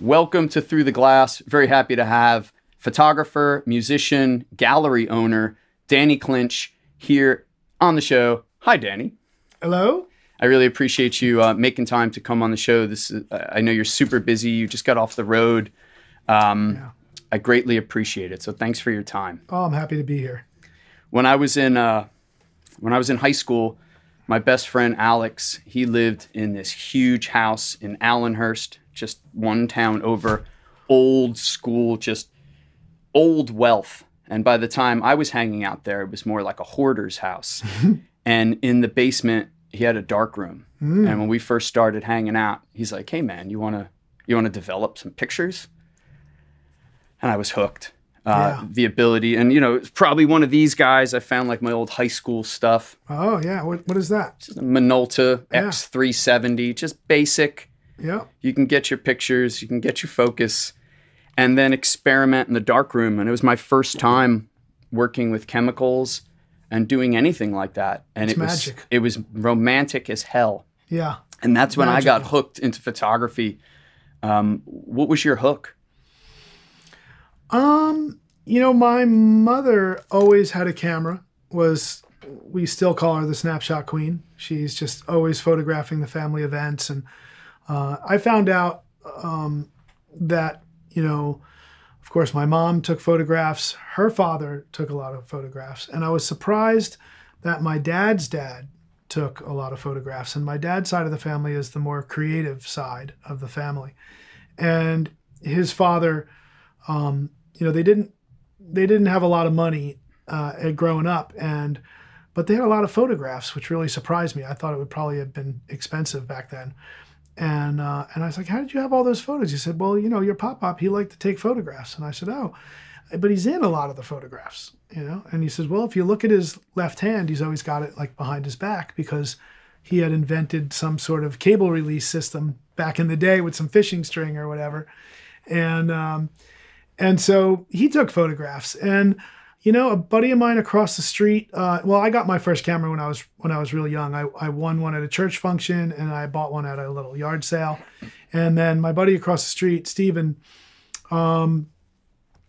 Welcome to Through the Glass. Very happy to have photographer, musician, gallery owner, Danny Clinch here on the show. Hi, Danny. Hello. I really appreciate you making time to come on the show. I know you're super busy. You just got off the road. Yeah. I greatly appreciate it. So thanks for your time. Oh, I'm happy to be here. When I was in high school, my best friend Alex, he lived in this huge house in Allenhurst, just one town over, old school, just old wealth. And by the time I was hanging out there, it was more like a hoarder's house. And in the basement, he had a dark room. And when we first started hanging out, he's like, "Hey man, you wanna develop some pictures?" And I was hooked. The ability, and it's probably one of these guys. I found like my old high school stuff. Oh yeah, what is that? Just a Minolta X370, just basic. Yeah. You can get your pictures, you can get your focus, and then experiment in the darkroom. And it was my first time working with chemicals and doing anything like that. And it's magic. It was romantic as hell. Yeah. And that's when I got hooked into photography. What was your hook? My mother always had a camera. We still call her the snapshot queen. She's just always photographing the family events. And I found out that, of course, my mom took photographs. Her father took a lot of photographs. And I was surprised that my dad's dad took a lot of photographs. And my dad's side of the family is the more creative side of the family. And his father, they didn't have a lot of money growing up, but they had a lot of photographs, which really surprised me. I thought it would probably have been expensive back then. And I was like, "How did you have all those photos?" He said, "Well, your pop, he liked to take photographs." And I said, "Oh, but he's in a lot of the photographs, And he says, "Well, if you look at his left hand, he's always got it like behind his back because he had invented some sort of cable release system back in the day with some fishing string or whatever." And so he took photographs. And, a buddy of mine across the street, I got my first camera when I was really young. I won one at a church function and I bought one at a little yard sale. And then my buddy across the street, Steven,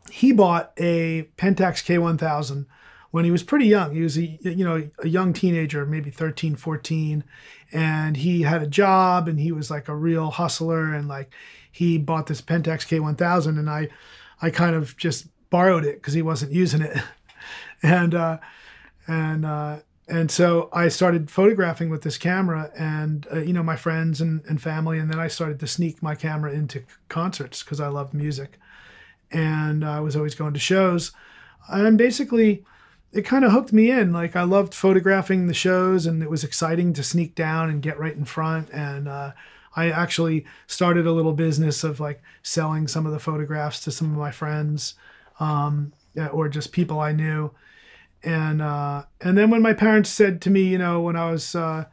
he bought a Pentax K1000 when he was pretty young. He was a young teenager, maybe 13, 14. And he had a job and he was like a real hustler. And like he bought this Pentax K1000 and I kind of just borrowed it because he wasn't using it. And so I started photographing with this camera and, my friends and family. And then I started to sneak my camera into concerts because I loved music. And I was always going to shows. And basically, it kind of hooked me in. Like I loved photographing the shows and it was exciting to sneak down and get right in front. And I actually started a little business of like selling some of the photographs to some of my friends or just people I knew. And then when my parents said to me, when I was, starting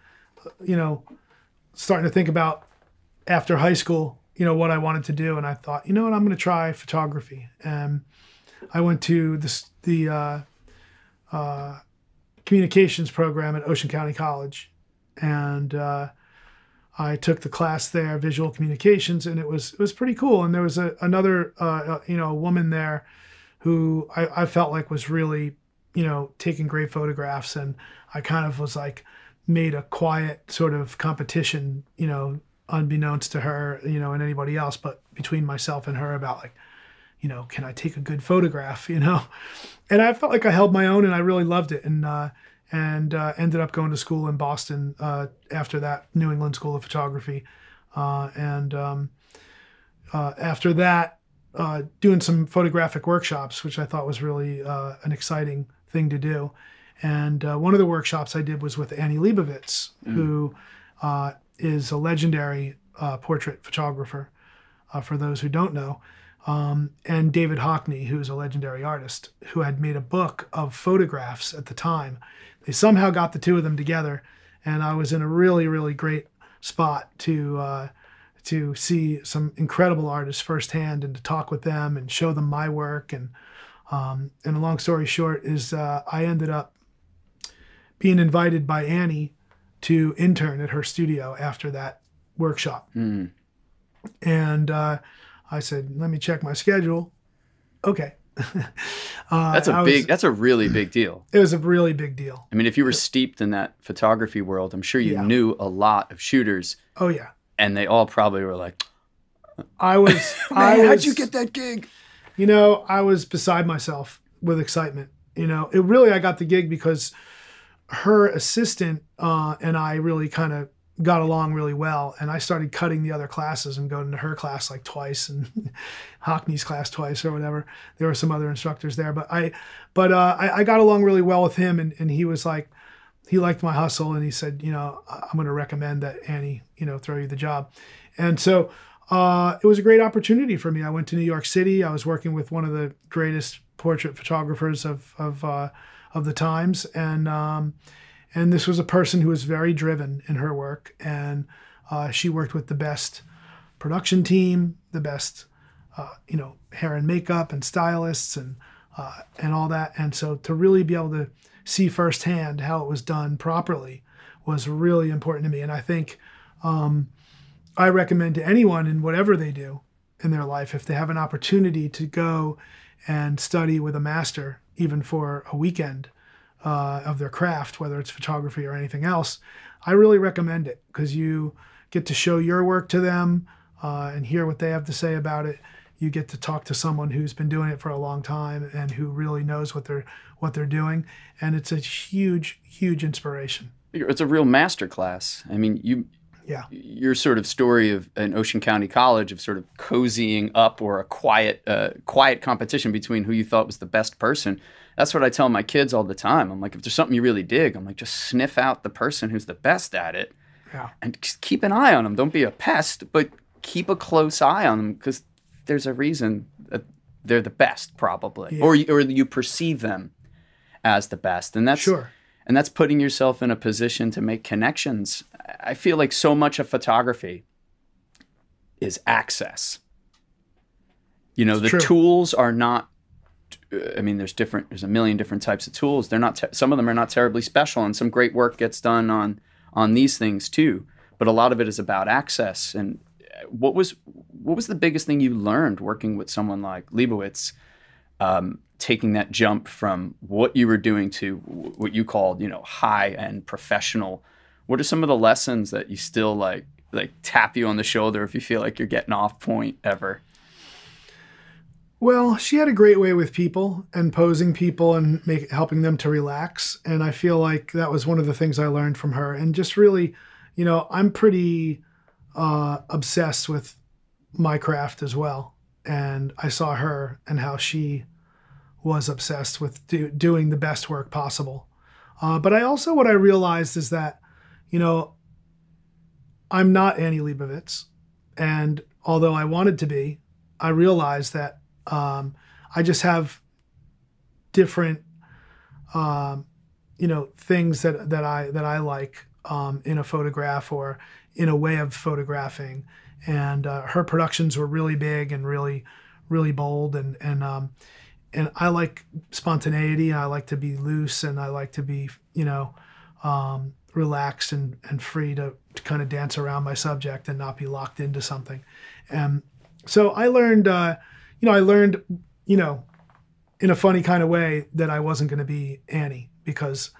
to think about after high school, what I wanted to do. And I thought, I'm going to try photography. And I went to the communications program at Ocean County College. And I took the class there, visual communications, and it was pretty cool. And there was another woman there who I felt like was really, taking great photographs. And I kind of was like, made a quiet sort of competition, unbeknownst to her, and anybody else, but between myself and her about like, can I take a good photograph, And I felt like I held my own and I really loved it. And ended up going to school in Boston after that, New England School of Photography. After that, doing some photographic workshops, which I thought was really an exciting thing to do. And one of the workshops I did was with Annie Leibovitz, who is a legendary portrait photographer, for those who don't know. And David Hockney, who's a legendary artist, who had made a book of photographs at the time. They somehow got the two of them together, and I was in a really, really great spot to see some incredible artists firsthand and to talk with them and show them my work. And a long story short is I ended up being invited by Annie to intern at her studio after that workshop. And I said, let me check my schedule. Okay. That's a really big deal. It was a really big deal. I mean, if you were steeped in that photography world, I'm sure you knew a lot of shooters. Oh yeah. And they all probably were like, how'd you get that gig? I was beside myself with excitement. I got the gig because her assistant and I really kind of got along really well, and I started cutting the other classes and going to her class like twice, and Hockney's class twice or whatever. There were some other instructors there, but I got along really well with him, and he was like, he liked my hustle, and he said, I'm going to recommend that Annie, throw you the job. And so it was a great opportunity for me. I went to New York City. I was working with one of the greatest portrait photographers of the times, and this was a person who was very driven in her work, and she worked with the best production team, the best hair and makeup and stylists and all that. And so to really be able to see firsthand how it was done properly was really important to me. And I think I recommend to anyone in whatever they do in their life, if they have an opportunity to go and study with a master, even for a weekend of their craft, whether it's photography or anything else, I really recommend it, because you get to show your work to them and hear what they have to say about it. You get to talk to someone who's been doing it for a long time and who really knows what they're doing, and it's a huge, huge inspiration. It's a real master class. I mean, your sort of story of an Ocean County College of sort of cozying up, or a quiet competition between who you thought was the best person. That's what I tell my kids all the time. I'm like, if there's something you really dig, I'm like, just sniff out the person who's the best at it, and just keep an eye on them. Don't be a pest, but keep a close eye on them, because there's a reason that they're the best, probably, or you perceive them as the best, and that's sure. And that's putting yourself in a position to make connections. I feel like so much of photography is access. The true. Tools are not, I mean, there's a million different types of tools. They're not, some of them are not terribly special, and some great work gets done on these things too. But a lot of it is about access. And what was the biggest thing you learned working with someone like Leibowitz, taking that jump from what you were doing to what you called, high-end professional? What are some of the lessons that you still like tap you on the shoulder if you feel like you're getting off point ever? Well, she had a great way with people and posing people and helping them to relax. And I feel like that was one of the things I learned from her. And just really, I'm pretty obsessed with my craft as well. And I saw her and how she was obsessed with doing the best work possible. But what I realized is that, I'm not Annie Leibovitz. And although I wanted to be, I realized that I just have different, things that I like in a photograph or in a way of photographing. And her productions were really big and really, really bold, and I like spontaneity, and I like to be loose, and I like to be, relaxed and free to kind of dance around my subject and not be locked into something. And so I learned, in a funny kind of way, that I wasn't going to be Annie, because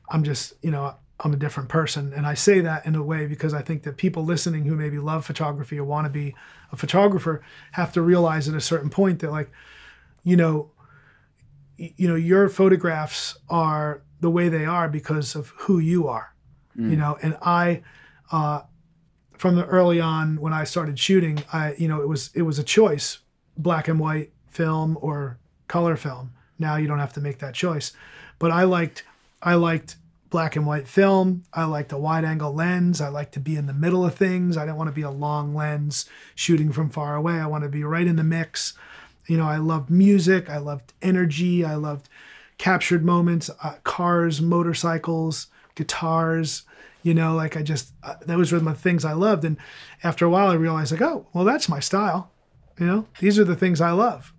I'm just, I'm a different person. And I say that in a way because I think that people listening who maybe love photography or want to be a photographer have to realize at a certain point that, your photographs are the way they are because of who you are, and I, from the early on when I started shooting, it was a choice, black and white film or color film. Now you don't have to make that choice, but I liked black and white film. I liked a wide angle lens. I like to be in the middle of things. I didn't want to be a long lens shooting from far away. I want to be right in the mix. I loved music. I loved energy. I loved captured moments, cars, motorcycles, guitars, those were the things I loved. And after a while I realized oh, well, that's my style. These are the things I love,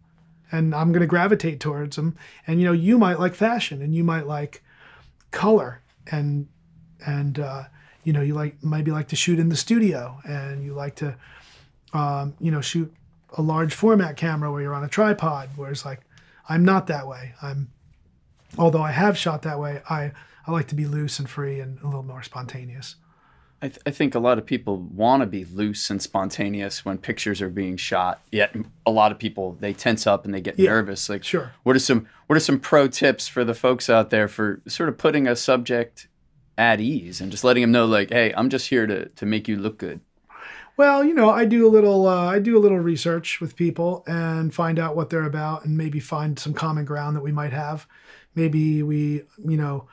and I'm going to gravitate towards them. And, you might like fashion, and you might like color, and you maybe like to shoot in the studio, and you like to, shoot a large format camera where you're on a tripod, whereas like I'm not that way. Although I have shot that way, I like to be loose and free and a little more spontaneous. I think a lot of people want to be loose and spontaneous when pictures are being shot. Yet a lot of people, they tense up and they get nervous. Like, sure. What are some pro tips for the folks out there for sort of putting a subject at ease and just letting them know, like, hey, I'm just here to make you look good? Well, you know, I do a little research with people and find out what they're about, and maybe find some common ground that we might have. Maybe we, know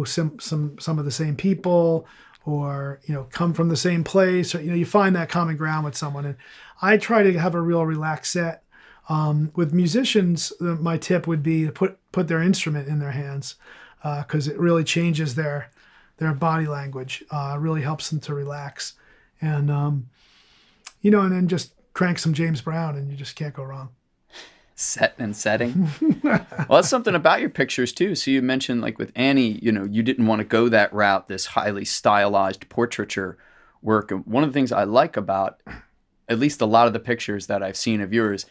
some of the same people, or come from the same place, or you find that common ground with someone. And I try to have a real relaxed set. With musicians, my tip would be to put their instrument in their hands, because it really changes their body language. Really helps them to relax, and and then just crank some James Brown, and you just can't go wrong. Set and setting. Well, that's something about your pictures too. So you mentioned, like with Annie, you didn't want to go that route, this highly stylized portraiture work. And one of the things I like about at least a lot of the pictures that I've seen of yours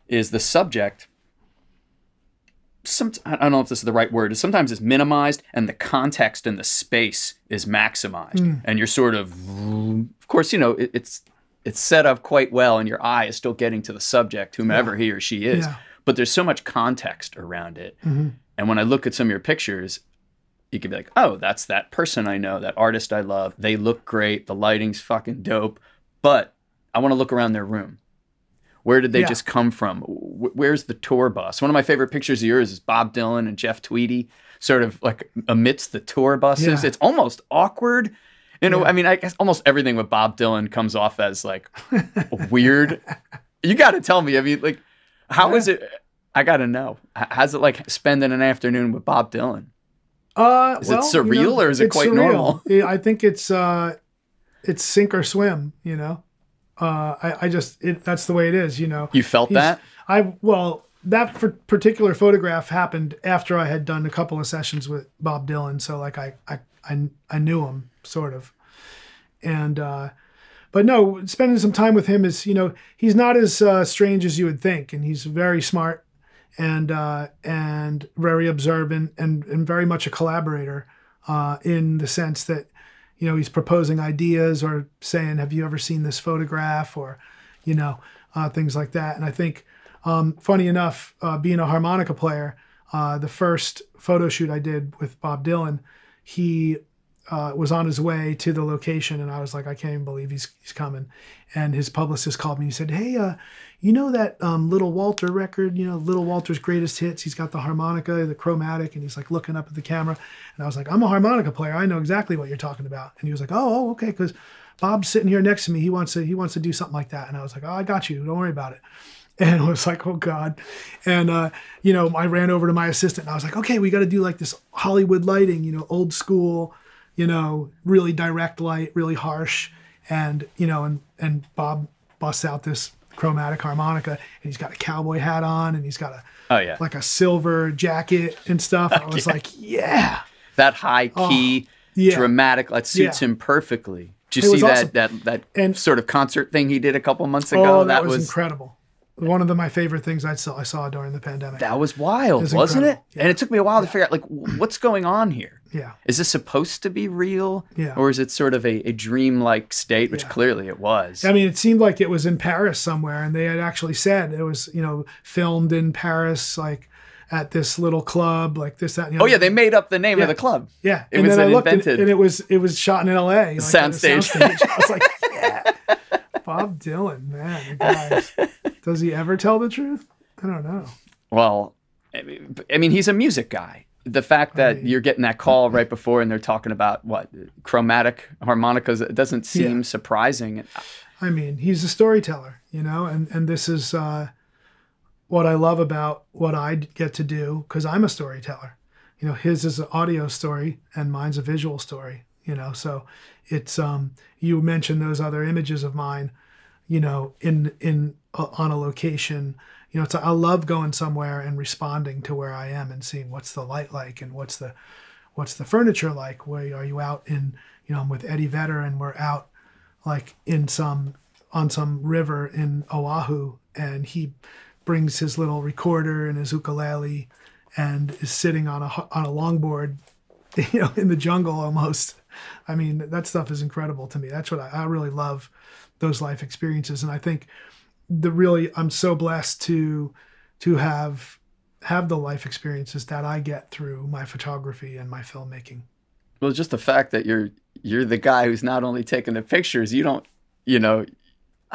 is the subject. I don't know if this is the right word. Sometimes it's minimized and the context and the space is maximized. And you're sort of course, it's set up quite well, and your eye is still getting to the subject, whomever he or she is. Yeah. But there's so much context around it. Mm-hmm. And when I look at some of your pictures, you could be like, oh, that's that person I know, that artist I love. They look great. The lighting's fucking dope. But I want to look around their room. Where did they just come from? Where's the tour bus? One of my favorite pictures of yours is Bob Dylan and Jeff Tweedy sort of like amidst the tour buses. Yeah. It's almost awkward. I mean, I guess almost everything with Bob Dylan comes off as like weird. You got to tell me. I mean, like, how is it? I got to know. How's it like spending an afternoon with Bob Dylan? Is it surreal or is it quite surreal. Normal? I think it's sink or swim. That's the way it is. You felt that? That particular photograph happened after I had done a couple of sessions with Bob Dylan. So like I knew him sort of, and but no, spending some time with him is he's not as strange as you would think, and he's very smart and very observant and very much a collaborator in the sense that he's proposing ideas or saying, have you ever seen this photograph, or things like that. And I think funny enough, being a harmonica player, the first photo shoot I did with Bob Dylan, he was on his way to the location, and I was like, I can't even believe he's coming. And his publicist called me and he said, hey, that Little Walter record, Little Walter's greatest hits, he's got the harmonica, the chromatic, and he's like looking up at the camera. And I was like, I'm a harmonica player, I know exactly what you're talking about. And he was like, oh okay, because Bob's sitting here next to me, he wants to do something like that. And I was like, oh, I got you, don't worry about it. And I was like, oh God. And I ran over to my assistant and I was like, okay, we got to do like this Hollywood lighting, old school, really direct light, really harsh. And, and Bob busts out this chromatic harmonica, and he's got a cowboy hat on, and he's got like a silver jacket and stuff. I was like, yeah. That high key, dramatic, that suits him perfectly. Did you see awesome. that sort of concert thing he did a couple months ago? Oh, that was incredible. One of my favorite things I saw during the pandemic. That was wild, wasn't it? Yeah. And it took me a while to figure out, like, what's going on here? Yeah. Is this supposed to be real? Yeah. Or is it sort of a dreamlike state, which clearly it was? I mean, it seemed like it was in Paris somewhere, and they had actually said it was, filmed in Paris, like at this little club, like this, that, and the other. Oh, yeah, they made up the name of the club. Yeah. It was invented. And it was shot in L.A. Like Soundstage. I was like, yeah. Bob Dylan, man, you guys. Does he ever tell the truth? I don't know. Well, I mean, he's a music guy. The fact that you're getting that call right before and they're talking about what, chromatic harmonicas, it doesn't seem surprising. I mean, he's a storyteller, and this is what I love about what I get to do, because I'm a storyteller. His is an audio story and mine's a visual story, so it's, you mentioned those other images of mine, on a location, I love going somewhere and responding to where I am and seeing what's the light like and what's the furniture like. Where are you out in, I'm with Eddie Vedder and we're out like in some on some river in Oahu, and he brings his little recorder and his ukulele and is sitting on a longboard, in the jungle almost. I mean, that stuff is incredible to me. That's what I really love, those life experiences. And I think I'm so blessed to have the life experiences that I get through my photography and my filmmaking. Well, just the fact that you're the guy who's not only taking the pictures, you don't,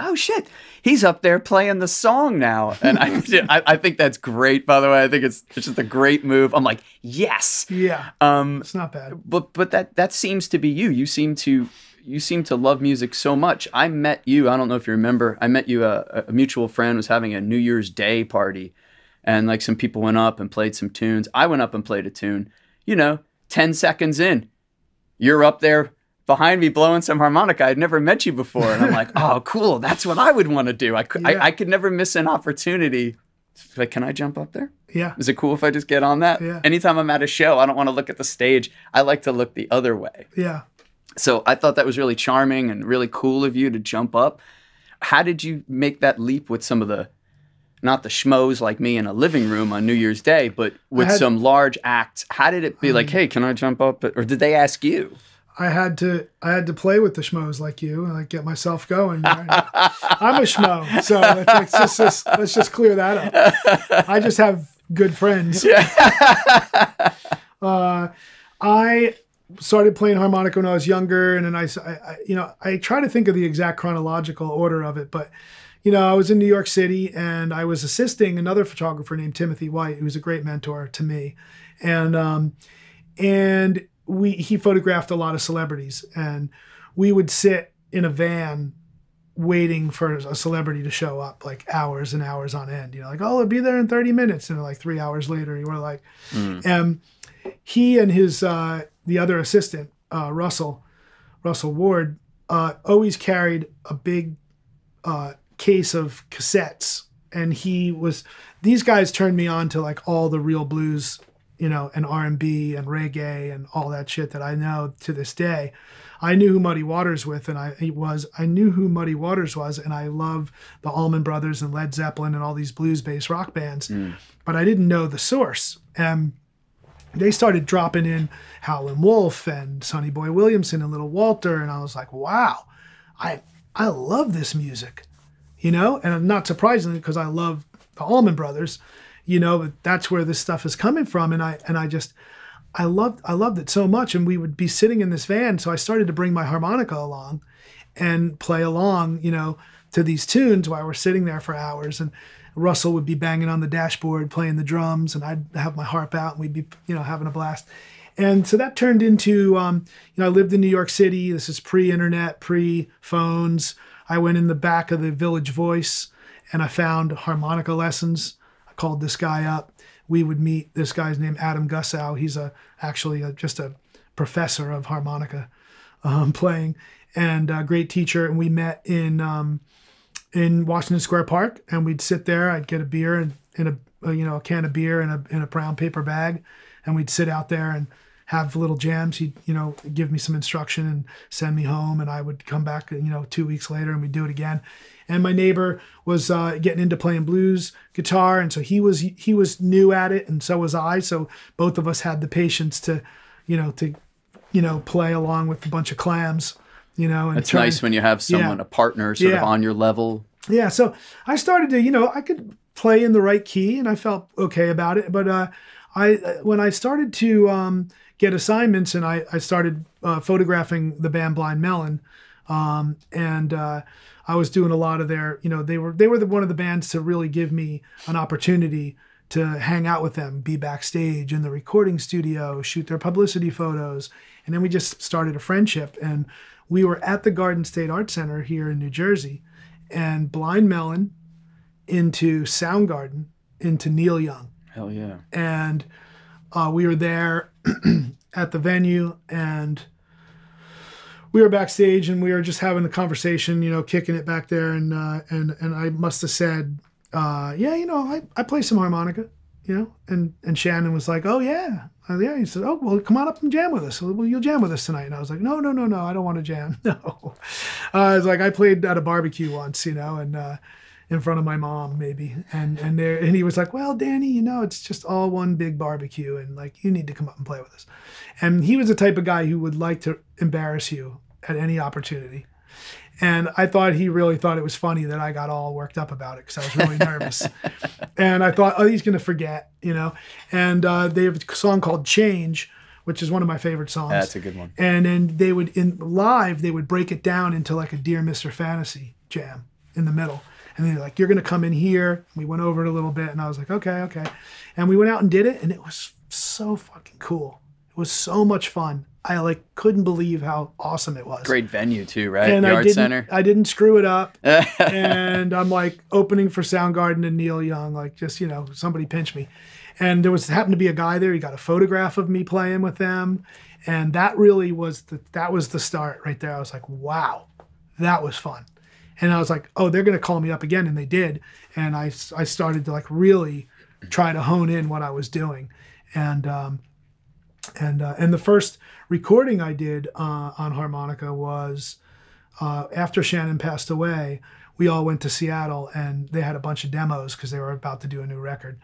oh shit, he's up there playing the song now. And I think that's great, by the way. I think it's just a great move. I'm like, yes. Yeah. It's not bad. But that seems to be you. You seem to love music so much. I met you, I don't know if you remember, I met you, a mutual friend was having a New Year's Day party, and like some people went up and played some tunes. I went up and played a tune, 10 seconds in, you're up there behind me blowing some harmonica. I'd never met you before. And I'm like, oh, cool. That's what I would want to do. I could never miss an opportunity. Like, can I jump up there? Yeah. Is it cool if I just get on that? Yeah. Anytime I'm at a show, I don't want to look at the stage. I like to look the other way. Yeah. So I thought that was really charming and really cool of you to jump up. How did you make that leap with some of not the schmoes like me in a living room on New Year's Day, but with some large acts? How did it be like, hey, can I jump up? Or did they ask you? I had to play with the schmoes like you and like get myself going. Right? I'm a schmo, so let's just clear that up. I just have good friends. Yeah. I started playing harmonica when I was younger, and then I try to think of the exact chronological order of it, but I was in New York City and I was assisting another photographer named Timothy White, who was a great mentor to me, and he photographed a lot of celebrities, and we would sit in a van waiting for a celebrity to show up, like hours and hours on end. Like, oh, they'll be there in 30 minutes. And like 3 hours later, you were like, he and his, the other assistant, Russell Ward, always carried a big case of cassettes. And these guys turned me on to like all the real blues, and R&B and reggae and all that shit that I know to this day. I knew who Muddy Waters was, and I knew who Muddy Waters was, and I love the Allman Brothers and Led Zeppelin and all these blues-based rock bands, but I didn't know the source. And they started dropping in Howlin' Wolf and Sonny Boy Williamson and Little Walter, and I was like, wow, I love this music, and not surprisingly, because I love the Allman Brothers, but that's where this stuff is coming from. And I loved it so much. And we would be sitting in this van. So I started to bring my harmonica along and play along, to these tunes while we're sitting there for hours. And Russell would be banging on the dashboard, playing the drums, and I'd have my harp out and we'd be, having a blast. And so that turned into, I lived in New York City. This is pre-internet, pre-phones. I went in the back of the Village Voice and I found harmonica lessons. Called this guy up. We would meet this guy's named Adam Gussow. He's actually just a professor of harmonica playing, and a great teacher. And we met in Washington Square Park, and we'd sit there. I'd get a beer and a can of beer in a brown paper bag, and we'd sit out there and have little jams. He'd give me some instruction and send me home, and I would come back 2 weeks later and we'd do it again. And my neighbor was getting into playing blues guitar, and so he was new at it, and so was I. So both of us had the patience to play along with a bunch of clams, And it's nice when you have someone, a partner, sort of on your level. Yeah. So I started to, I could play in the right key, and I felt okay about it. But when I started to get assignments, and I started photographing the band Blind Melon, and I was doing a lot of their, they were one of the bands to really give me an opportunity to hang out with them, be backstage in the recording studio, shoot their publicity photos. And then we just started a friendship, and we were at the Garden State Art Center here in New Jersey, and Blind Melon into Soundgarden into Neil Young. Hell yeah. And we were there at the venue, and we were backstage, and we were just having a conversation, kicking it back there. And I must have said, I play some harmonica, And Shannon was like, oh yeah. Yeah, he said, oh, well, come on up and jam with us. Well, you'll jam with us tonight. And I was like, no, I don't want to jam. No. I was like, I played at a barbecue once, and in front of my mom maybe. And he was like, well, Danny, it's just all one big barbecue. And like, you need to come up and play with us. And he was the type of guy who would like to embarrass you at any opportunity. And I thought he really thought it was funny that I got all worked up about it because I was really nervous. And I thought, oh, he's going to forget, And they have a song called Change, which is one of my favorite songs. That's a good one. And then they would break it down into like a Dear Mr. Fantasy jam in the middle. And they're like, you're going to come in here. We went over it a little bit. And I was like, okay. And we went out and did it. And it was so fucking cool. It was so much fun. I couldn't believe how awesome it was. Great venue too, right? And the Art Center. I didn't screw it up. And I'm like opening for Soundgarden and Neil Young, somebody pinch me. And there happened to be a guy there. He got a photograph of me playing with them. And that really was the start right there. I was like, wow, that was fun. And I was like, oh, they're going to call me up again. And they did. And I started to really try to hone in what I was doing. And the first recording I did on harmonica was after Shannon passed away. We all went to Seattle and they had a bunch of demos because they were about to do a new record.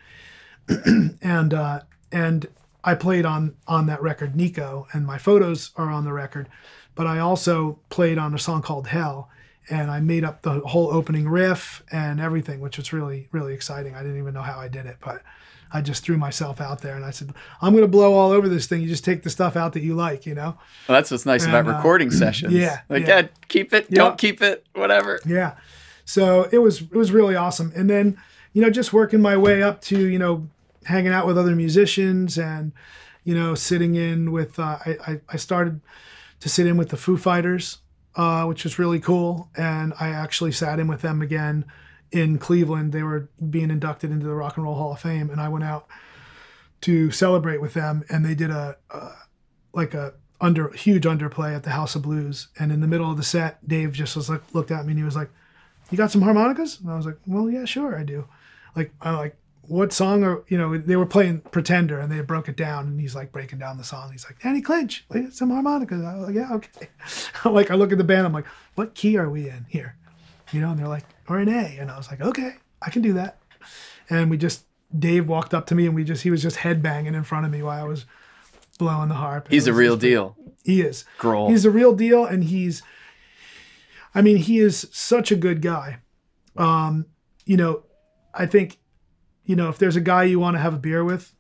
and I played on that record, Nico, and my photos are on the record. But I also played on a song called Hell, and I made up the whole opening riff and everything, which was really, really exciting. I didn't even know how I did it, but I just threw myself out there and I said, I'm going to blow all over this thing. You just take the stuff out that you like, Well, that's what's nice about recording sessions. Yeah. Yeah, keep it, don't keep it, whatever. Yeah. So it was really awesome. And then, just working my way up to, hanging out with other musicians and, sitting in with, I started to sit in with the Foo Fighters, which was really cool. And I actually sat in with them again in Cleveland. They were being inducted into the Rock and Roll Hall of Fame, and I went out to celebrate with them, and they did a huge underplay at the House of Blues. And in the middle of the set, Dave just looked at me and he was like, you got some harmonicas? And I was like, well, yeah, sure, I do. I'm like, what song are, they were playing Pretender and they broke it down, and he's breaking down the song. He's like, Danny Clinch, play some harmonicas. I was like, yeah, okay. I look at the band, I'm like, what key are we in here? And they're like, or an A. And I was like, okay, I can do that. And Dave walked up to me and he was just headbanging in front of me while I was blowing the harp. He's a real deal. He is. Grohl. He's a real deal. And he is such a good guy. I think, if there's a guy you want to have a beer with,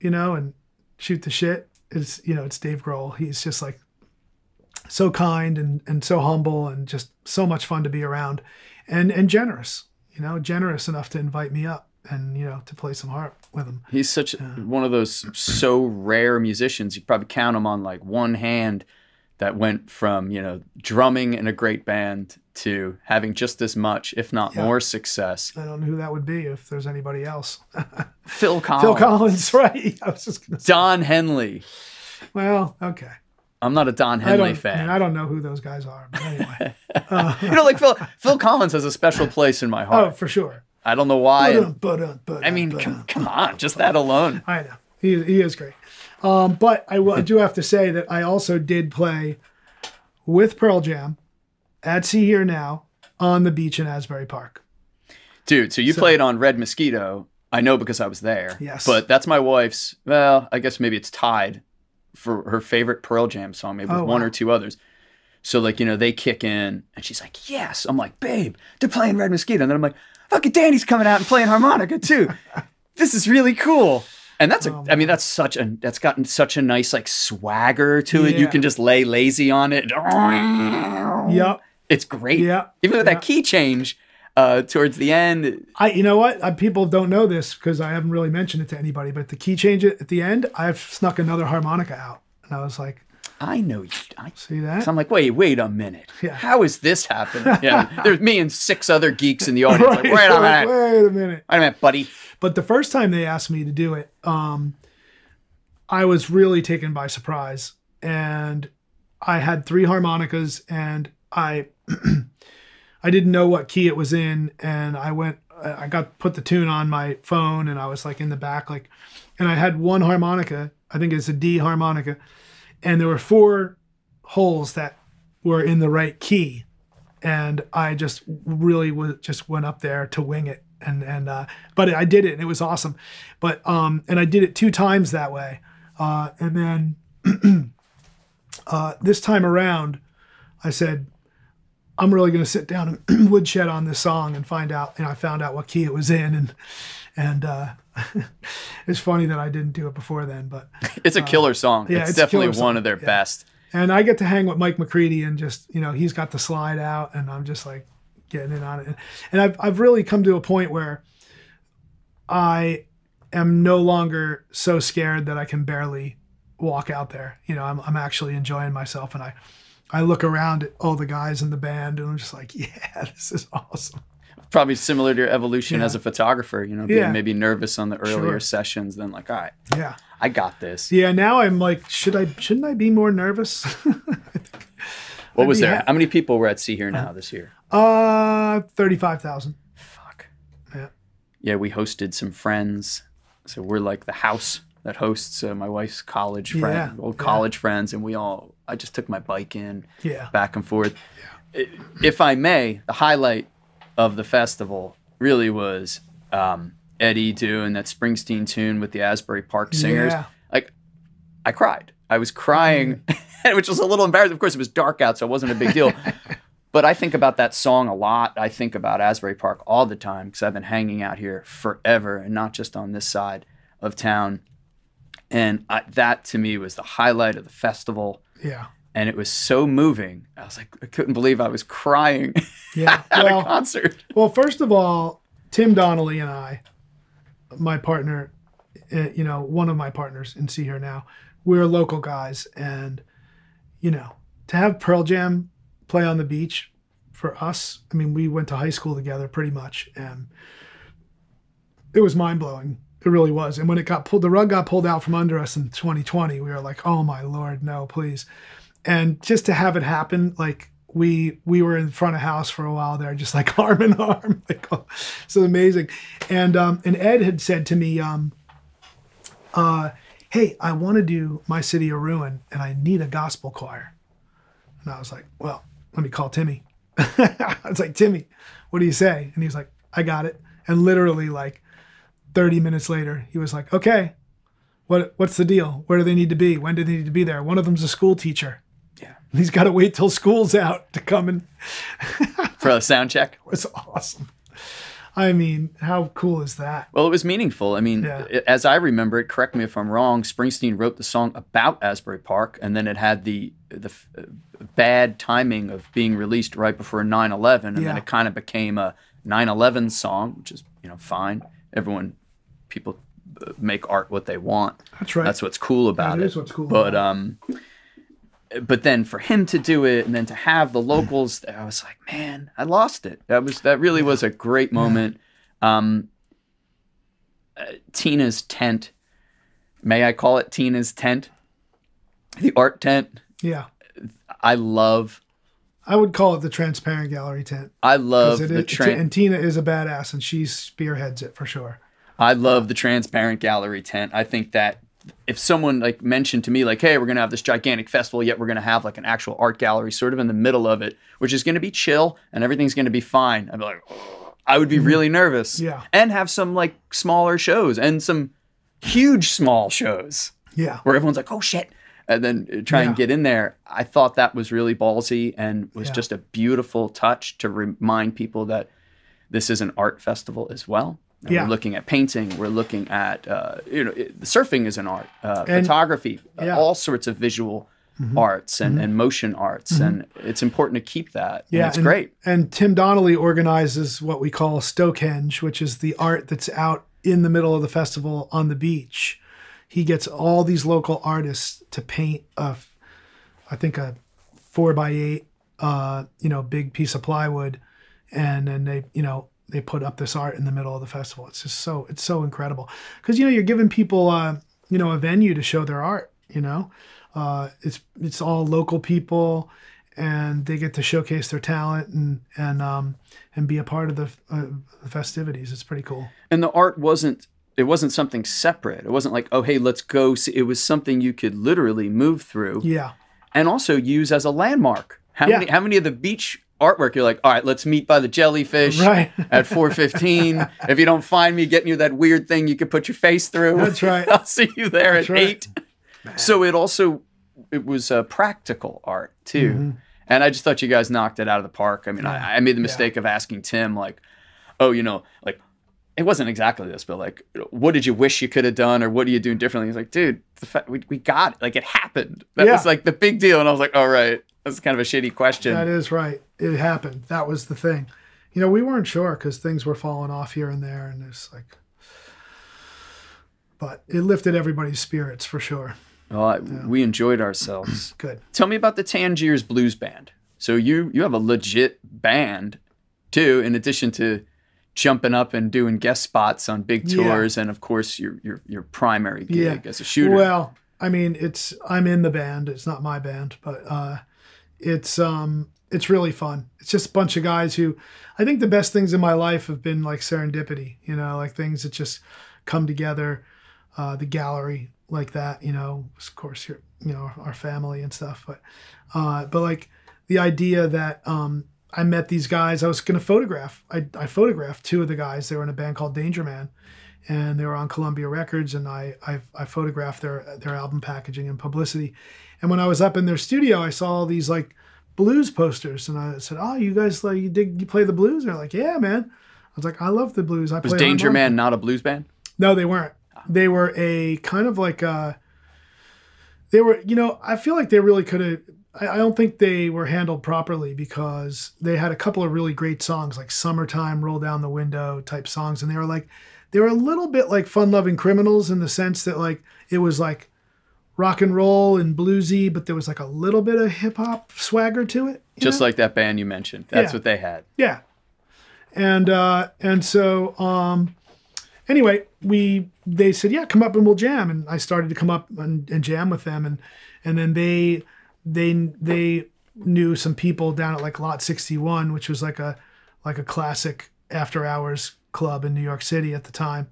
and shoot the shit, it's Dave Grohl. He's just so kind and so humble and just so much fun to be around and generous, generous enough to invite me up and, to play some harp with him. He's such one of those so rare musicians. You probably count him on one hand that went from, drumming in a great band to having just as much, if not more success. I don't know who that would be if there's anybody else. Phil Collins. Phil Collins, right. I was just going to say. Don Henley. Well, okay. I'm not a Don Henley fan. I don't know who those guys are, but anyway. Phil Collins has a special place in my heart. Oh, for sure. I don't know why. Come on, just that alone. I know. He is great. But I do have to say that I also did play with Pearl Jam at See Here Now on the beach in Asbury Park. Dude, so you played on Red Mosquito. I know because I was there. Yes. But that's my wife's, well, I guess maybe it's tied for her favorite Pearl Jam song, maybe with one or two others. So they kick in and she's like, yes. I'm like, babe, they're playing Red Mosquito. And then I'm like, fucking Danny's coming out and playing harmonica too. This is really cool. And that's that's gotten such a nice swagger to it. You can just lay lazy on it. Yep. It's great. Yeah. Even with that key change towards the end. You know what? People don't know this because I haven't really mentioned it to anybody, but the key change at the end, I've snuck another harmonica out. And I was like, I know you. See that? So I'm like, wait a minute. Yeah. How is this happening? Yeah. There's me and 6 other geeks in the audience. Right, wait a minute. Wait a minute. Wait a minute, buddy. But the first time they asked me to do it, I was really taken by surprise. And I had 3 harmonicas and I didn't know what key it was in. And I went I put the tune on my phone, and I was like in the back, like, and I had one harmonica. I think it's a D harmonica, and there were 4 holes that were in the right key, and I just really just went up there to wing it, but I did it, and it was awesome. But and I did it 2 times that way, and then this time around, I said, I'm really going to sit down and woodshed on this song and find out. And I found out what key it was in, and it's funny that I didn't do it before then. But it's a killer song. Yeah, it's definitely one one of their best. And I get to hang with Mike McCready, and just, he's got the slide out, and I'm just like getting in on it. And I've really come to a point where I am no longer so scared that I can barely walk out there. I'm actually enjoying myself, and I look around at all the guys in the band, and I'm just like, yeah, this is awesome. Probably similar to your evolution as a photographer, being maybe nervous on the earlier Sure. sessions, then like, all right, Yeah. I got this. Yeah, now I'm like, shouldn't I be more nervous? What was there? How many people were at See Here Now this year? 35,000. Fuck. Yeah. Yeah, we hosted some friends. So we're like the house that hosts my wife's college friend, old college friends, and I just took my bike in, back and forth. Yeah. If I may, the highlight of the festival really was Eddie doing that Springsteen tune with the Asbury Park singers. Yeah. Like, I cried. I was crying, which was a little embarrassing. Of course, it was dark out, so it wasn't a big deal. But I think about that song a lot. I think about Asbury Park all the time because I've been hanging out here forever, and not just on this side of town. And that, to me, was the highlight of the festival. Yeah. And it was so moving. I was like, I couldn't believe I was crying Yeah. at a concert. Well, first of all, Tim Donnelly and I, my partner, one of my partners in See Here Now, we're local guys. And, to have Pearl Jam play on the beach for us, I mean, we went to high school together pretty much. And it was mind-blowing. It really was. And when the rug got pulled out from under us in 2020, we were like, oh my Lord, no, please. And just to have it happen, like we were in front of house for a while there, just like arm in arm, like, oh, so amazing. And Ed had said to me, hey, I want to do My City of Ruin, and I need a gospel choir. And I was like, well, let me call Timmy. I was like, Timmy, what do you say? And he was like, I got it. And literally like 30 minutes later, he was like, okay, what's the deal? Where do they need to be? When do they need to be there? One of them's a school teacher. Yeah. He's got to wait till school's out to come in. For a sound check? It's awesome. I mean, how cool is that? Well, it was meaningful. I mean, as I remember it, correct me if I'm wrong, Springsteen wrote the song about Asbury Park, and then it had the bad timing of being released right before 9/11, and then it kind of became a 9/11 song, which is, fine. People make art what they want. That's right. That's what's cool about it. That is what's cool about it. But then for him to do it, and then to have the locals, I was like, man, I lost it. That really was a great moment. Tina's tent, may I call it Tina's tent? The art tent. Yeah. I would call it the Transparent Gallery tent. I love and Tina is a badass, and she spearheads it for sure. I love the Transparent Gallery tent. I think that if someone like mentioned to me like, hey, we're going to have this gigantic festival, yet we're going to have like an actual art gallery sort of in the middle of it, which is going to be chill and everything's going to be fine, I'd be like, oh, I would be really nervous. Yeah. And have some like smaller shows and some huge small shows. Yeah. Where everyone's like, oh shit. And then try and get in there. I thought that was really ballsy and was just a beautiful touch to remind people that this is an art festival as well. And we're looking at painting. We're looking at, surfing is an art, photography, all sorts of visual arts and motion arts. And it's important to keep that. Yeah, and it's great. And Tim Donnelly organizes what we call Stonehenge, which is the art that's out in the middle of the festival on the beach. He gets all these local artists to paint I think a 4x8, big piece of plywood. And then they put up this art in the middle of the festival. It's just it's so incredible. Because, you're giving people, a venue to show their art, It's all local people. and they get to showcase their talent and be a part of the festivities. It's pretty cool. And the art wasn't something separate. It wasn't like, oh, hey, let's go see. It was something you could literally move through. Yeah. And also use as a landmark. How many of the beach artwork you're like, all right, let's meet by the jellyfish right. at 4:15. If you don't find me, get near that weird thing you could put your face through. That's right. I'll see you there at right. 8. So it was practical art too. Mm-hmm. And I just thought you guys knocked it out of the park. I mean, I made the mistake of asking Tim, like, oh, like, it wasn't exactly this, but like, what did you wish you could have done, or what are you doing differently? He's like, dude, we got it. Like, it happened. That was like the big deal. And I was like, all right, that's kind of a shitty question. That is right. It happened. That was the thing. We weren't sure because things were falling off here and there, and it's like, but it lifted everybody's spirits for sure. Well, we enjoyed ourselves. Good. Tell me about the Tangiers Blues Band. So you have a legit band too, in addition to jumping up and doing guest spots on big tours, and of course your primary gig as a shooter. Well, I mean, I'm in the band. It's not my band, but it's really fun. It's just a bunch of guys who, I think the best things in my life have been like serendipity. Like things that just come together. The gallery like that. Of course, our family and stuff, but like the idea that I met these guys. I was going to photograph. I photographed 2 of the guys. They were in a band called Danger Man, and they were on Columbia Records. And I photographed their album packaging and publicity. And when I was up in their studio, I saw all these like blues posters, and I said, "Oh, you guys you play the blues?" They're like, "Yeah, man." I was like, "I love the blues." Was Danger Man not a blues band? No, they weren't. They were a kind of like they were. I feel like they really could have. I don't think they were handled properly because they had a couple of really great songs like Summertime, Roll Down the Window type songs. And they were a little bit like Fun Loving Criminals in the sense that like it was like rock and roll and bluesy, but there was like a little bit of hip hop swagger to it. Just like that band you mentioned. That's what they had. Yeah. And so, anyway, they said, yeah, come up and we'll jam. And I started to come up and jam with them. And then they knew some people down at like Lot 61, which was like a classic after hours club in New York City at the time.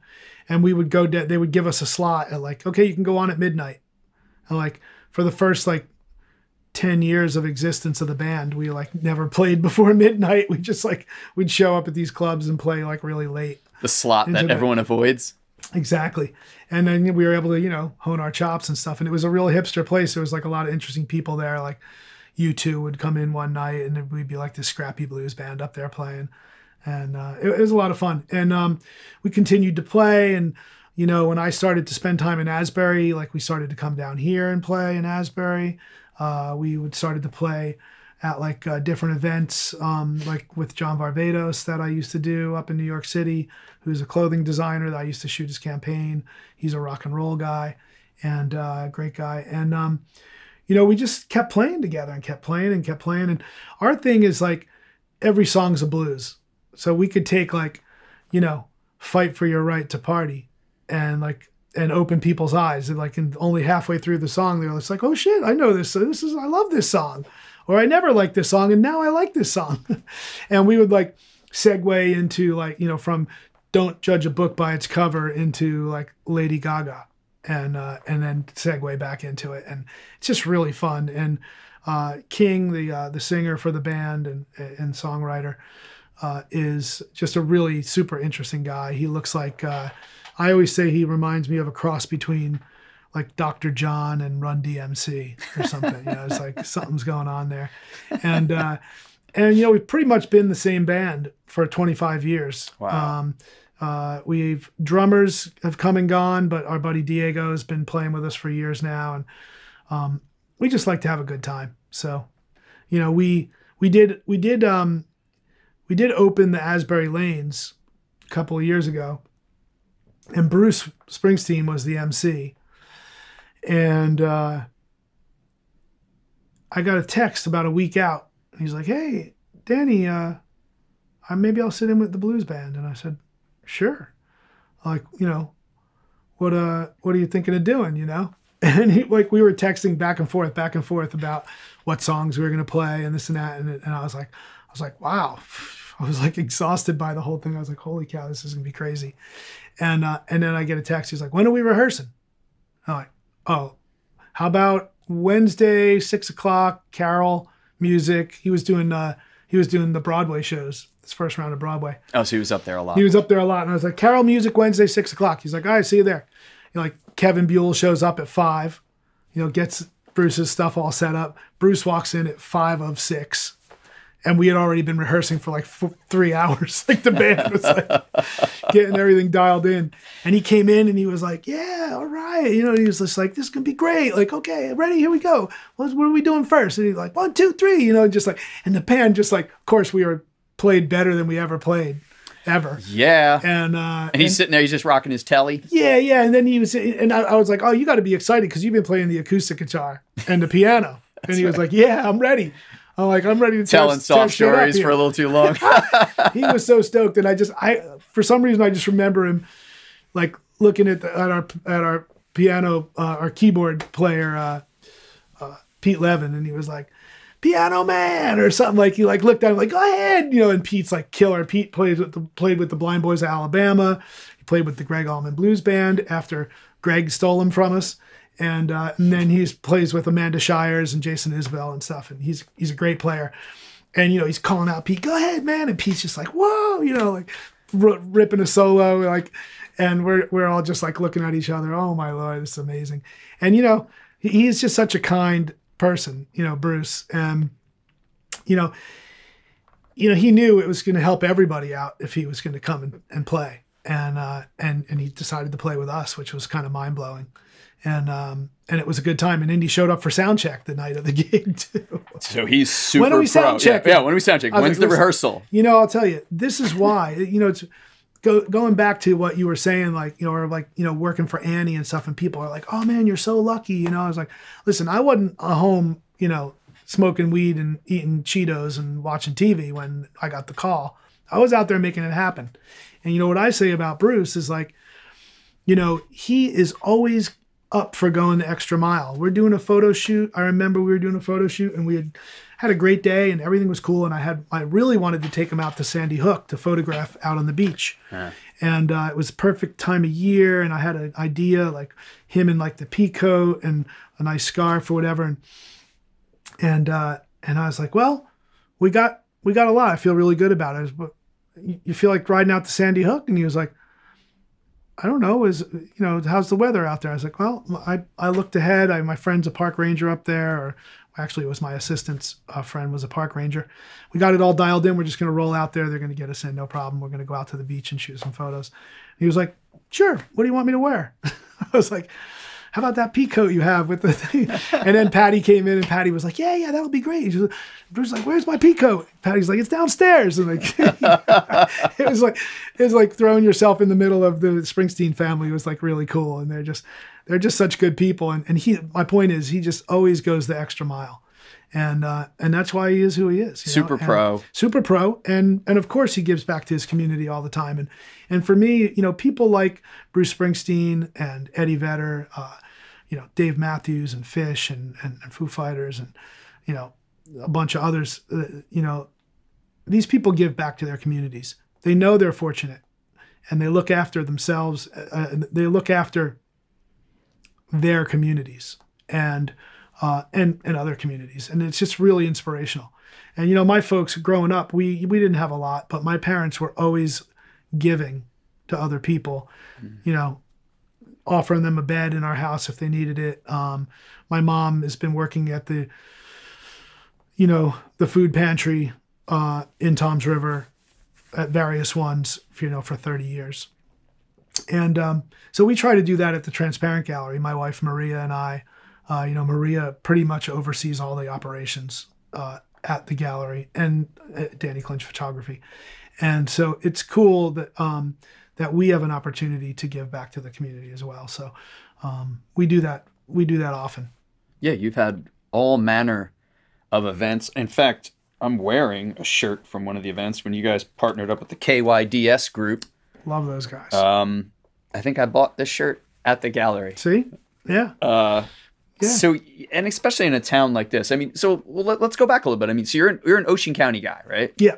And we would go, they would give us a slot at like, okay, you can go on at midnight. And like for the first like 10 years of existence of the band, we like never played before midnight. We just like, we'd show up at these clubs and play like really late. The slot that everyone avoids. Exactly. And then we were able to, hone our chops and stuff. And it was a real hipster place. There was like a lot of interesting people there. Like U2 would come in one night and we'd be like this scrappy blues band up there playing. And it was a lot of fun. And we continued to play. And, when I started to spend time in Asbury, like we started to come down here and play in Asbury. We would started to play at like different events, like with John Varvatos that I used to do up in New York City, who's a clothing designer that I used to shoot his campaign. He's a rock and roll guy and great guy. And, we just kept playing together and kept playing and kept playing. And our thing is like every song's a blues. So we could take like, Fight for Your Right to Party and open people's eyes. And like only halfway through the song, they're just like, oh shit, I know this. So I love this song. Or I never liked this song and now I like this song. And we would like segue into like, from Don't Judge a Book by Its Cover into like Lady Gaga and then segue back into it. And it's just really fun. And King, the singer for the band and songwriter, is just a really super interesting guy. He looks like, I always say he reminds me of a cross between like Dr. John and Run DMC or something. It's like something's going on there. And we've pretty much been the same band for 25 years. Wow. Drummers have come and gone, but our buddy Diego has been playing with us for years now. And we just like to have a good time. So, we did open the Asbury Lanes a couple of years ago, and Bruce Springsteen was the MC. And I got a text about a week out. And he's like, hey, Danny, maybe I'll sit in with the blues band. And I said, sure. Like, what are you thinking of doing, And we were texting back and forth about what songs we were going to play and this and that. And I was like, wow. I was like exhausted by the whole thing. I was like, holy cow, this is going to be crazy. And then I get a text. He's like, when are we rehearsing? I'm like, oh, how about Wednesday, 6:00, Carol, music. He was doing the Broadway shows, his first round of Broadway. Oh, so he was up there a lot. He was up there a lot. And I was like, Carol, music, Wednesday, 6:00. He's like, all right, see you there. Like Kevin Buell shows up at 5, gets Bruce's stuff all set up. Bruce walks in at 5 of 6. And we had already been rehearsing for like 3 hours. Like the band was like getting everything dialed in. And he came in and he was like, yeah, all right. He was just like, this is going to be great. Like, okay, ready, here we go. What are we doing first? And he's like, 1, 2, 3, just like, and the band just like, of course we were played better than we ever played. Ever. Yeah. And he's sitting there, he's just rocking his telly. Yeah. And then I was like, oh, you got to be excited because you've been playing the acoustic guitar and the piano. And he was like, yeah, I'm ready. I'm like, I'm ready to telling soft stories for a little too long. He was so stoked. And I for some reason, I just remember him like looking at our piano, our keyboard player, Pete Levin. And he was like, piano man or something. Like he like looked at him like, go ahead, and Pete's like killer. Pete played with the Blind Boys of Alabama. He played with the Greg Allman Blues Band after Greg stole him from us. And then he plays with Amanda Shires and Jason Isbell and stuff. And he's a great player. And, he's calling out Pete, go ahead, man. And Pete's just like, whoa, like ripping a solo. Like, and we're all just like looking at each other. Oh my Lord, this is amazing. And, he's just such a kind person, Bruce. And, he knew it was going to help everybody out if he was going to come and play. And he decided to play with us, which was kind of mind blowing. And it was a good time. And Indy showed up for sound check the night of the gig too. So he's super when are we sound checking? Yeah, when are we sound checking? When's the rehearsal? I'll tell you, this is why, it's going back to what you were saying, working for Annie and stuff. And people are like, oh man, you're so lucky. I was like, listen, I wasn't at home, smoking weed and eating Cheetos and watching TV when I got the call. I was out there making it happen. And what I say about Bruce is like, he is always up for going the extra mile. We're doing a photo shoot. I remember we were doing a photo shoot and we had a great day and everything was cool. And I really wanted to take him out to Sandy Hook to photograph out on the beach. And it was perfect time of year. And I had an idea like him in like the pea coat and a nice scarf or whatever. And I was like, well, we got a lot. I feel really good about it. You feel like riding out to Sandy Hook? And he was like, I don't know, how's the weather out there? I was like, well, I looked ahead. My friend's a park ranger up there, or actually it was my assistant's friend was a park ranger. We got it all dialed in. We're just going to roll out there. They're going to get us in. No problem. We're going to go out to the beach and shoot some photos. And he was like, sure. What do you want me to wear? I was like, how about that pea coat you have with the thing? And then Patty came in and Patty was like, yeah, that would be great. Bruce was like, where's my pea coat? Patty's like, it's downstairs. And like, it was like throwing yourself in the middle of the Springsteen family. It was like really cool. And they're just such good people. And my point is he just always goes the extra mile. And that's why he is who he is. Super pro. And of course he gives back to his community all the time. And for me, people like Bruce Springsteen and Eddie Vedder, Dave Matthews and Fish and Foo Fighters and, a bunch of others, these people give back to their communities. They know they're fortunate and they look after themselves. They look after their communities and other communities. And it's just really inspirational. And, my folks growing up, we didn't have a lot, but my parents were always giving to other people, offering them a bed in our house if they needed it. My mom has been working at the food pantry in Toms River at various ones, for 30 years. And so we try to do that at the Transparent Gallery. My wife, Maria, and I, Maria pretty much oversees all the operations at the gallery and Danny Clinch Photography. And so it's cool that that we have an opportunity to give back to the community as well. So we do that often. Yeah, you've had all manner of events. In fact, I'm wearing a shirt from one of the events when you guys partnered up with the KYDS group. Love those guys. I think I bought this shirt at the gallery. See? Yeah. Yeah. So, and especially in a town like this, I mean, so let's go back a little bit. I mean, so you're an Ocean County guy, right? Yeah.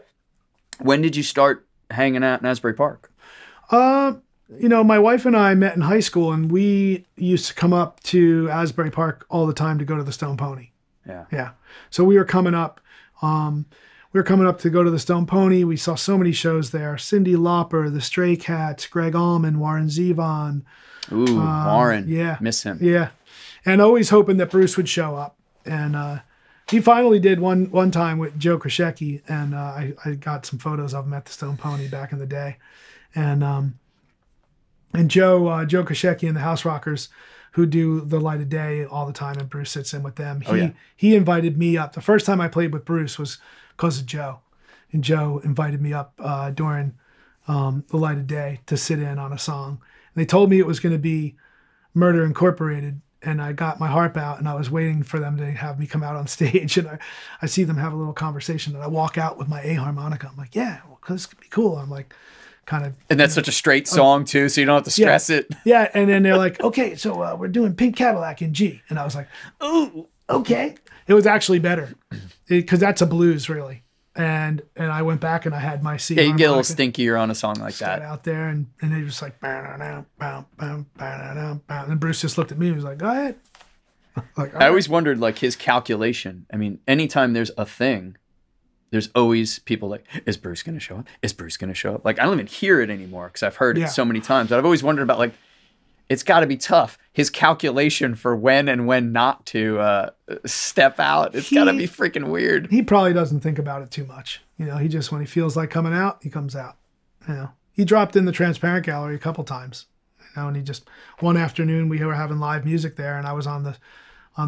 When did you start hanging out in Asbury Park? My wife and I met in high school, and we used to come up to Asbury Park all the time to go to the Stone Pony. Yeah. Yeah. So we were coming up. To go to the Stone Pony. We saw so many shows there. Cyndi Lauper, the Stray Cats, Greg Allman, Warren Zevon. Ooh, Warren. Yeah. Miss him. Yeah. And always hoping that Bruce would show up. And he finally did one time with Joe Krashecki, and I got some photos of him at the Stone Pony back in the day. And Joe Krashecki and the House Rockers, who do the Light of Day all the time, and Bruce sits in with them. He invited me up. The first time I played with Bruce was because of Joe. And Joe invited me up during the Light of Day to sit in on a song. And they told me it was going to be Murder Incorporated. And I got my harp out, and I was waiting for them to have me come out on stage. And I see them have a little conversation, and I walk out with my A harmonica. I'm like, yeah, well, this could be cool. I'm like, kind of. And that's such a straight song too, so you don't have to stress it. Yeah, and then they're like, okay, so we're doing Pink Cadillac in G. And I was like, oh, okay. It was actually better, because that's a blues, really. And I went back and I had my C. Yeah, you get a little stinkier on a song like that. Out there, and they just like, and Bruce just looked at me and was like, go ahead. Like, I always wondered, like, his calculation. I mean, anytime there's a thing, there's always people like, is Bruce going to show up? Is Bruce going to show up? Like, I don't even hear it anymore because I've heard it so many times. But I've always wondered about, like, it's got to be tough. His calculation for when and when not to step out, it's got to be freaking weird. He probably doesn't think about it too much. He just, when he feels like coming out, he comes out. He dropped in the Transparent Gallery a couple times. And he just, one afternoon we were having live music there, and I was on the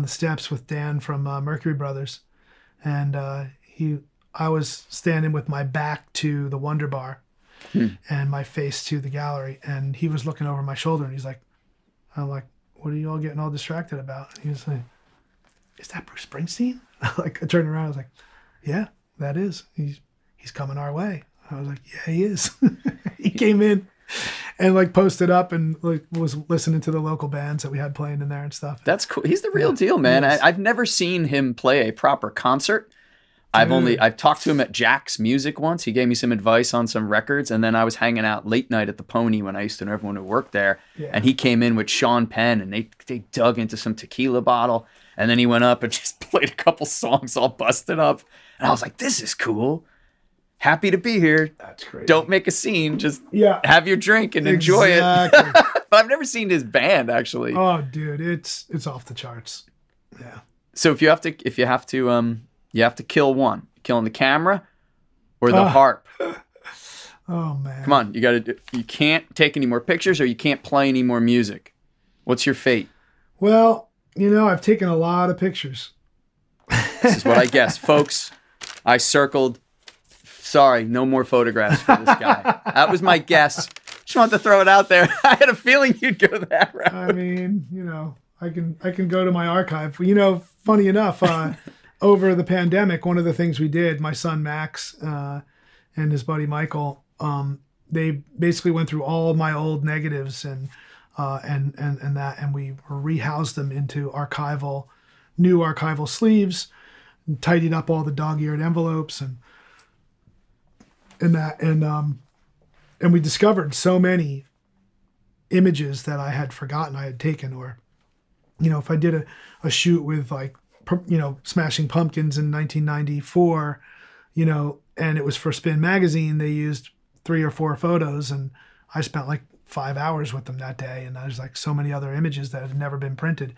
steps with Dan from Mercury Brothers, and I was standing with my back to the Wonder Bar and my face to the gallery, and he was looking over my shoulder, and he's like, I'm like, what are you all getting all distracted about? And he was like, is that Bruce Springsteen? I turned around, I was like, yeah, that is. He's coming our way. I was like, yeah, he is. He came in and like posted up and like was listening to the local bands that we had playing in there and stuff. That's cool. He's the real deal, man. I've never seen him play a proper concert. I've talked to him at Jack's Music once. He gave me some advice on some records, and then I was hanging out late night at the Pony when I used to know everyone who worked there. Yeah. And he came in with Sean Penn, and they dug into some tequila bottle, and then he went up and just played a couple songs all busted up. And I was like, this is cool. Happy to be here. That's great. Don't make a scene. Just have your drink and enjoy it. But I've never seen his band actually. Oh, dude, it's off the charts. Yeah. So if you have to kill one. Killing the camera or the harp. Oh man. Come on, you can't take any more pictures or you can't play any more music. What's your fate? Well, I've taken a lot of pictures. This is what I guess. Folks, I circled. Sorry, no more photographs for this guy. That was my guess. Just wanted to throw it out there. I had a feeling you'd go that route. I mean, I can go to my archive. Funny enough, over the pandemic, one of the things we did, my son Max and his buddy Michael, they basically went through all my old negatives and we rehoused them into new archival sleeves, and tidied up all the dog-eared envelopes and we discovered so many images that I had forgotten I had taken, or if I did a shoot with like Smashing Pumpkins in 1994, and it was for Spin Magazine, they used 3 or 4 photos, and I spent like 5 hours with them that day, and there's like so many other images that had never been printed.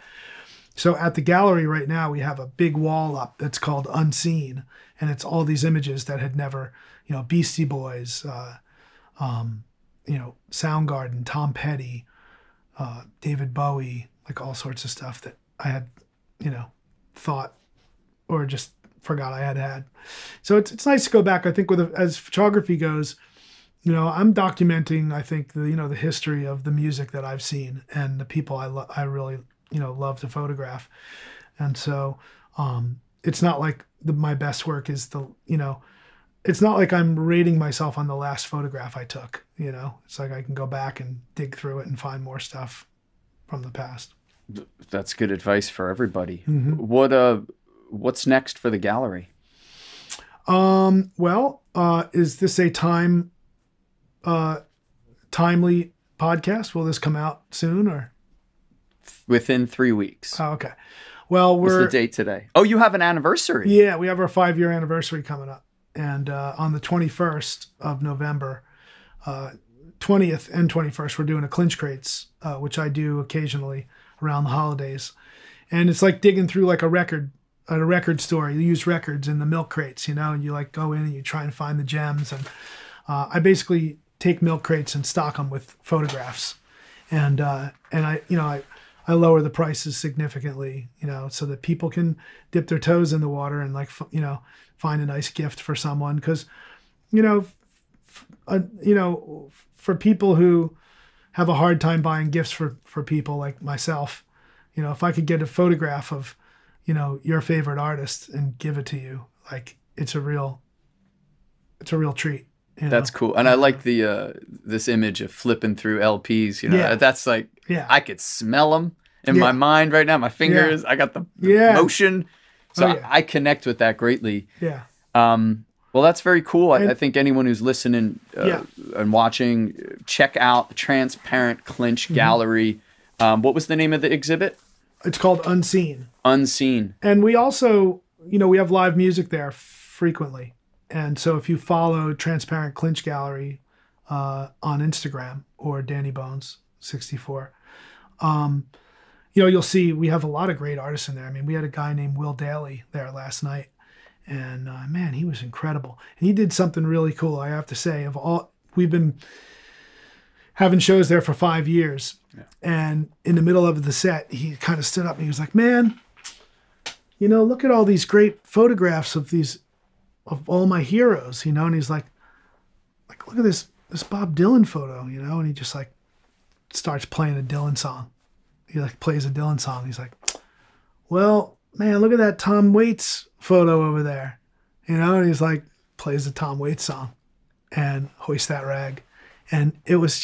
So at the gallery right now, we have a big wall up that's called Unseen, and it's all these images that had never, Beastie Boys, Soundgarden, Tom Petty, David Bowie, like all sorts of stuff that I had, thought or just forgot I had. So it's nice to go back. I think as photography goes, I'm documenting, I think, the history of the music that I've seen and the people I really love to photograph. And so it's not like my best work is it's not like I'm rating myself on the last photograph I took. It's like I can go back and dig through it and find more stuff from the past. That's good advice for everybody. Mm-hmm. What's next for the gallery? Well, is this a timely podcast? Will this come out soon or Within 3 weeks. Oh, okay. Well, What's the date today? Oh, you have an anniversary. Yeah, we have our 5-year anniversary coming up. And on the 21st of November, 20th and 21st, we're doing a Clinch Crates, which I do occasionally around the holidays. And it's like digging through like a record store. You use records in the milk crates, and you like go in and you try and find the gems. And I basically take milk crates and stock them with photographs. And I lower the prices significantly, so that people can dip their toes in the water and find a nice gift for someone. Because, for people who have a hard time buying gifts for people like myself, if I could get a photograph of, your favorite artist and give it to you, like it's a real treat. That's cool. And I like the this image of flipping through LPs, Yeah. That's like, Yeah. I could smell them in my mind right now. My fingers, I got the motion. So I connect with that greatly. Yeah. Well, that's very cool. I think anyone who's listening and watching, check out the Transparent Clinch Gallery. What was the name of the exhibit? It's called Unseen. Unseen. And we also, we have live music there frequently. And so if you follow Transparent Clinch Gallery on Instagram or Danny Bones 64, you'll see we have a lot of great artists in there. I mean, we had a guy named Will Daly there last night, and man, he was incredible. And he did something really cool, I have to say. We've been having shows there for 5 years, and in the middle of the set, he kind of stood up and he was like, "Man, look at all these great photographs of all my heroes," and he's like, "Look at this Bob Dylan photo," and he just like starts playing a Dylan song. He like plays a Dylan song. He's like, "Well, man, look at that Tom Waits photo over there," and he's like, plays the Tom Waits song and Hoist That Rag. And it was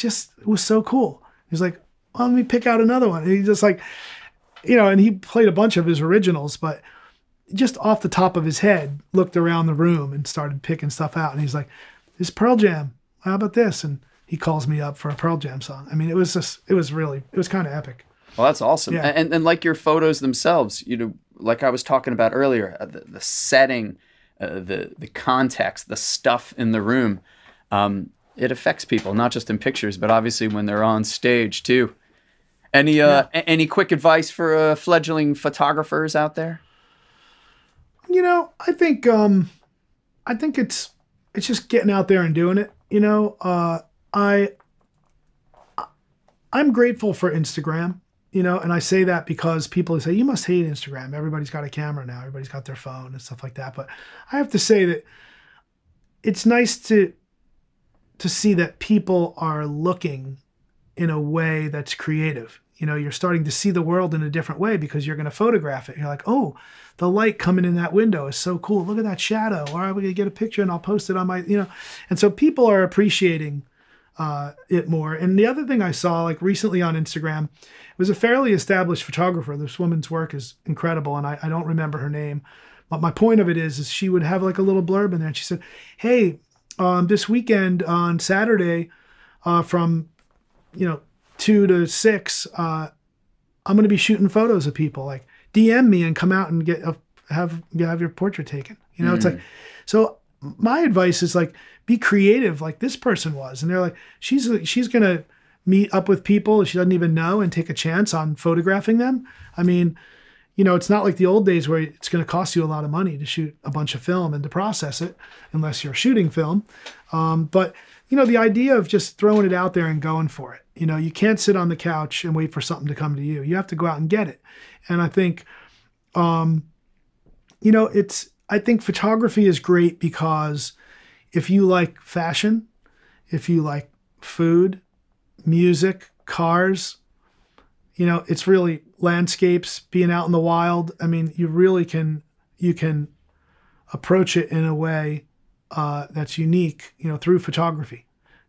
so cool. He's like, "Well, let me pick out another one." And he just like, and he played a bunch of his originals, but just off the top of his head, looked around the room and started picking stuff out. And he's like, "This Pearl Jam, how about this?" And he calls me up for a Pearl Jam song. I mean, it was kind of epic. Well, that's awesome. Yeah. And like your photos themselves, like I was talking about earlier, the setting, the context, the stuff in the room, it affects people, not just in pictures, but obviously when they're on stage too. Any quick advice for fledgling photographers out there? I think it's just getting out there and doing it. I'm grateful for Instagram, and I say that because people say, "You must hate Instagram. Everybody's got a camera now. Everybody's got their phone and stuff like that." But I have to say that it's nice to see that people are looking in a way that's creative. You're starting to see the world in a different way because you're going to photograph it. You're like, "Oh, the light coming in that window is so cool. Look at that shadow." Or I'm going to get a picture and I'll post it on my, And so people are appreciating it more. And the other thing I saw like recently on Instagram, it was a fairly established photographer. This woman's work is incredible. And I don't remember her name. But my point of it is she would have like a little blurb in there. And she said, "Hey, this weekend on Saturday from, 2 to 6, I'm going to be shooting photos of people. Like DM me and come out and have your portrait taken." It's like, so my advice is like, be creative like this person was. And they're like, she's going to meet up with people she doesn't even know and take a chance on photographing them. I mean, it's not like the old days where it's going to cost you a lot of money to shoot a bunch of film and to process it, unless you're shooting film. But the idea of just throwing it out there and going for it. You can't sit on the couch and wait for something to come to you. You have to go out and get it. And I think, I think photography is great because if you like fashion, if you like food, music, cars, it's really landscapes, being out in the wild. I mean, you can approach it in a way that's unique, through photography,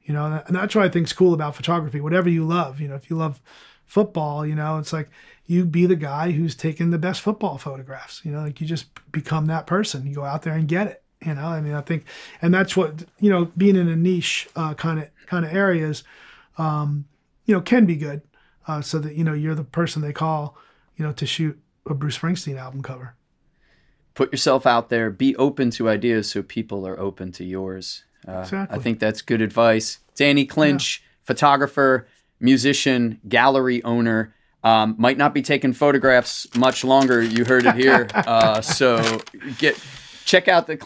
and that's what I think is cool about photography. Whatever you love, if you love football, it's like, you be the guy who's taking the best football photographs. You know, like you just become that person. You go out there and get it. You know, I mean, I think, and that's what, you know, being in a niche kind of areas, you know, can be good, so that, you know, you're the person they call, you know, to shoot a Bruce Springsteen album cover. Put yourself out there, be open to ideas so people are open to yours. Exactly. I think that's good advice. Danny Clinch, photographer, musician, gallery owner, might not be taking photographs much longer. You heard it here. So check out the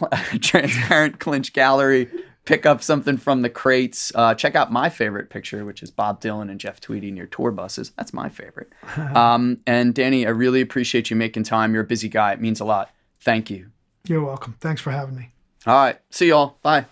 Transparent Clinch Gallery. Pick up something from the crates. Check out my favorite picture, which is Bob Dylan and Jeff Tweedy near tour buses. That's my favorite. And Danny, I really appreciate you making time. You're a busy guy. It means a lot. Thank you. You're welcome. Thanks for having me. All right. See y'all. Bye.